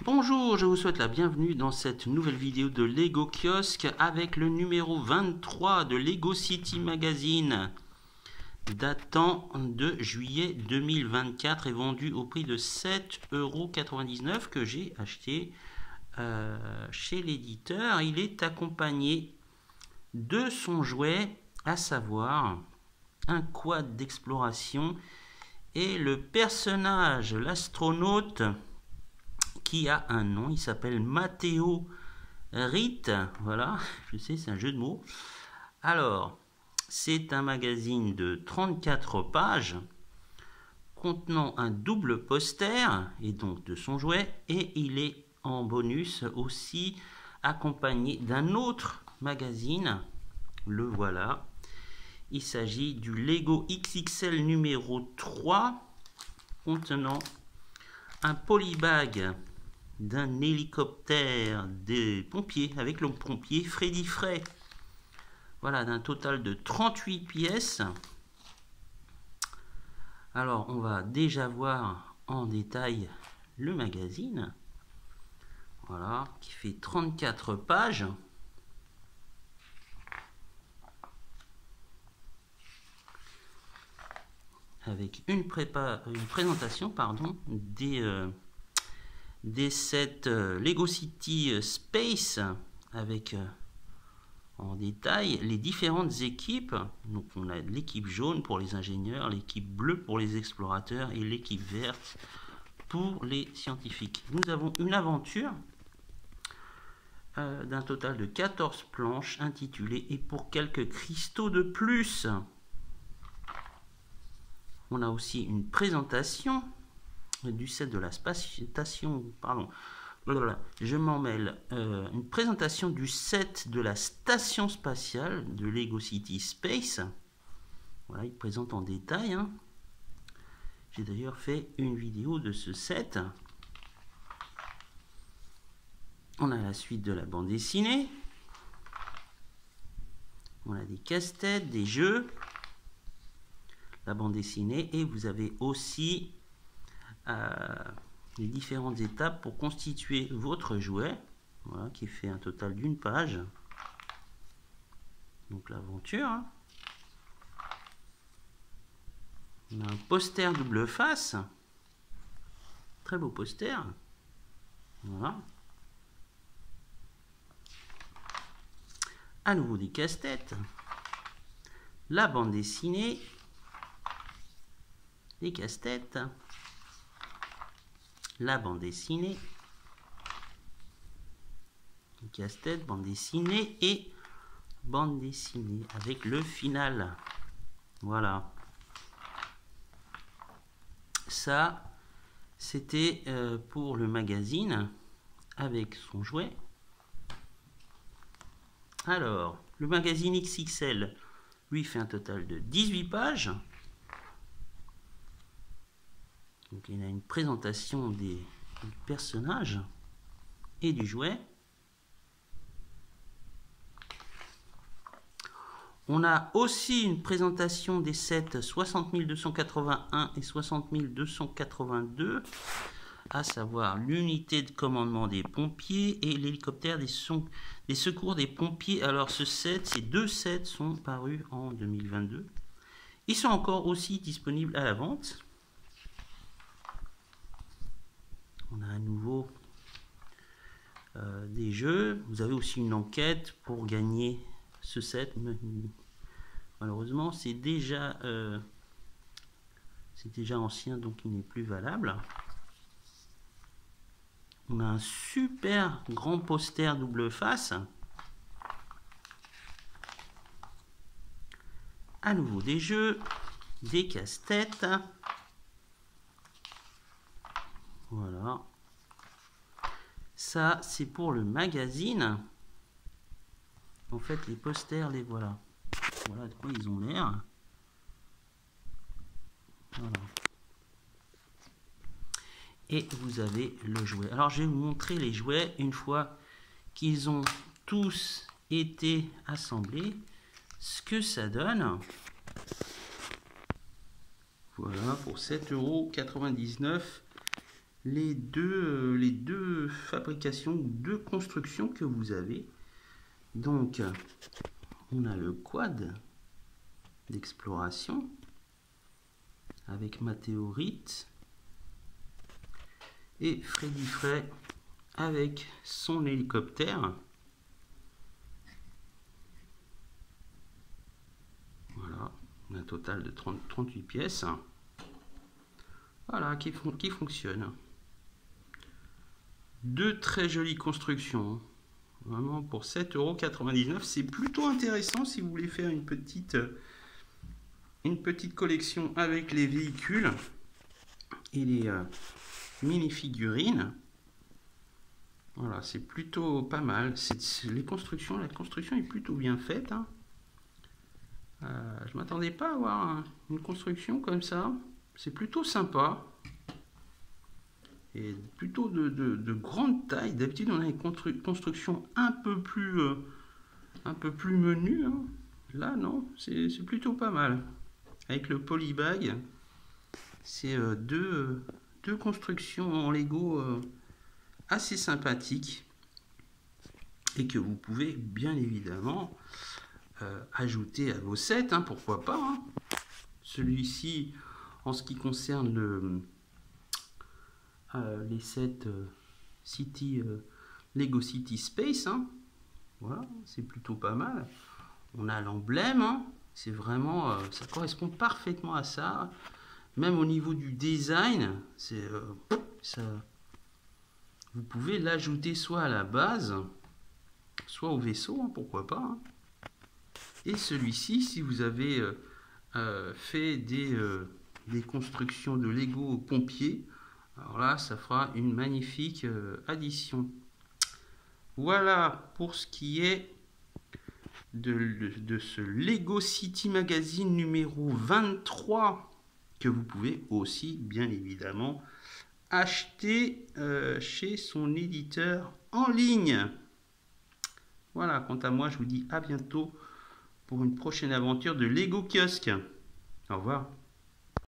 Bonjour, je vous souhaite la bienvenue dans cette nouvelle vidéo de Lego Kiosque avec le numéro 23 de Lego City Magazine datant de juillet 2024 et vendu au prix de 7,99 € que j'ai acheté chez l'éditeur. Il est accompagné de son jouet, à savoir un quad d'exploration et le personnage, l'astronaute, qui a un nom, il s'appelle Matteo Ritt, voilà, je sais, c'est un jeu de mots. Alors, c'est un magazine de 34 pages contenant un double poster, et donc de son jouet, et il est en bonus aussi accompagné d'un autre magazine, le voilà. Il s'agit du Lego XXL numéro 3, contenant un polybag d'un hélicoptère des pompiers, avec le pompier Freddy Frey. Voilà, d'un total de 38 pièces. Alors, on va déjà voir en détail le magazine. Voilà, qui fait 34 pages. Avec une présentation des sets Lego City Space, avec en détail les différentes équipes. Donc on a l'équipe jaune pour les ingénieurs, l'équipe bleue pour les explorateurs et l'équipe verte pour les scientifiques. Nous avons une aventure d'un total de 14 planches intitulée « Et pour quelques cristaux de plus ». On a aussi une présentation du set de la station, pardon, je m'en mêle, une présentation du set de la station spatiale de Lego City Space. Voilà, il présente en détail, hein. J'ai d'ailleurs fait une vidéo de ce set. On a la suite de la bande dessinée. On a des casse-têtes, des jeux, la bande dessinée, et vous avez aussi les différentes étapes pour constituer votre jouet, voilà, qui fait un total d'une page. Donc l'aventure, hein. On a un poster double face, très beau poster, voilà. À nouveau des casse-têtes, la bande dessinée, les casse-têtes, la bande dessinée, les casse-têtes, bande dessinée et bande dessinée avec le final. Voilà. Ça, c'était pour le magazine avec son jouet. Alors, le magazine XXL, lui, fait un total de 18 pages. Donc il y a une présentation du personnage et du jouet. On a aussi une présentation des sets 60 281 et 60 282, à savoir l'unité de commandement des pompiers et l'hélicoptère des secours des pompiers. Alors ces deux sets sont parus en 2022. Ils sont encore aussi disponibles à la vente. On a à nouveau des jeux. Vous avez aussi une enquête pour gagner ce set. Malheureusement, c'est déjà ancien, donc il n'est plus valable. On a un super grand poster double face. À nouveau des jeux, des casse-têtes. Voilà. Ça, c'est pour le magazine. En fait, les posters, les voilà. Voilà de quoi ils ont l'air. Voilà. Et vous avez le jouet. Alors, je vais vous montrer les jouets une fois qu'ils ont tous été assemblés. Ce que ça donne. Voilà, pour 7,99 €. les deux fabrications, deux constructions que vous avez. Donc, on a le quad d'exploration avec Météorite et Freddy Frey avec son hélicoptère. Voilà, un total de 38 pièces. Voilà, qui fonctionnent. Deux très jolies constructions. Vraiment, pour 7,99 €, c'est plutôt intéressant si vous voulez faire une petite collection avec les véhicules et les mini-figurines. Voilà, c'est plutôt pas mal. La construction est plutôt bien faite. Hein. Je m'attendais pas à avoir une construction comme ça. C'est plutôt sympa. Et plutôt de grande taille. D'habitude, on a une construction un peu plus menue. Hein. Là, non, c'est plutôt pas mal. Avec le polybag, c'est deux constructions en Lego assez sympathiques et que vous pouvez bien évidemment ajouter à vos sets, hein, pourquoi pas. Hein. Celui-ci, en ce qui concerne les sets Lego City Space, hein. Voilà, c'est plutôt pas mal. On a l'emblème, hein. C'est vraiment, ça correspond parfaitement à ça. Même au niveau du design, vous pouvez l'ajouter soit à la base, soit au vaisseau, hein, pourquoi pas. Hein. Et celui-ci, si vous avez fait des constructions de Lego pompiers, alors là, ça fera une magnifique addition. Voilà pour ce qui est de ce Lego City Magazine numéro 23 que vous pouvez aussi, bien évidemment, acheter chez son éditeur en ligne. Voilà, quant à moi, je vous dis à bientôt pour une prochaine aventure de Lego Kiosque. Au revoir.